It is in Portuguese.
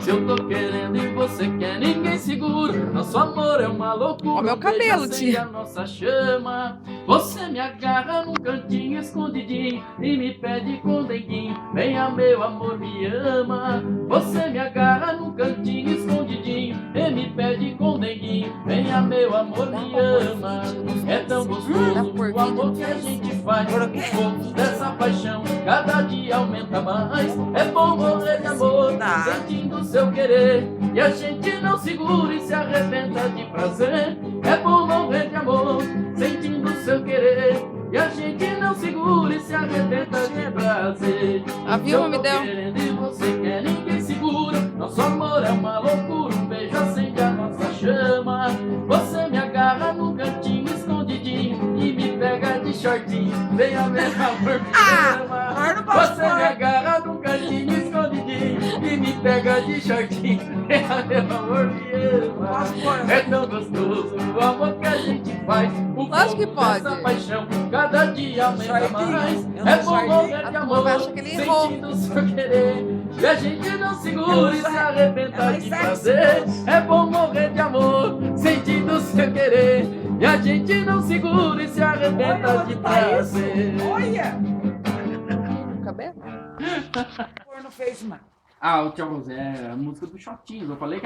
Se eu tô querendo e você quer, ninguém segura. Nosso amor é uma loucura. Ó meu cabelo, acende tia. a nossa chama. Você me agarra num cantinho escondidinho e me pede com denguinho. Venha meu amor, me ama. Você me agarra num cantinho escondidinho e me pede com denguinho. Venha meu amor, me ama. É tão gostoso o amor que a gente faz. O fogo dessa paixão cada dia aumenta mais. É bom morrer de amor, sentindo seu querer. E a gente não segura e se arrebenta de prazer. É bom morrer de amor, sentindo seu querer. E a gente não segura e se arrebenta de prazer. A Vilma me deu. Querendo e você quer, ninguém segura. Nosso amor é uma loucura, um beijo acende a nossa chama. Você me agarra num cantinho escondidinho e me pega de shortinho. Venha meu amor, me ama. Você me agarra num cantinho escondidinho e me pega de shortinho. Venha meu amor, me ama. É tão gostoso o amor que a gente faz. O Lógico que fogo pode. dessa paixão cada dia aumenta mais. É bom morrer de A amor, turma acha que ele errou. sentindo seu querer. E a gente não segura e se arrebenta de prazer. É bom morrer de amor, sentindo seu querer. E a gente não segura e se arrebenta de prazer. Olha! Cabelo? O não fez mal. Ah, o Tchau Zé, a música do Shotinhos. Eu falei que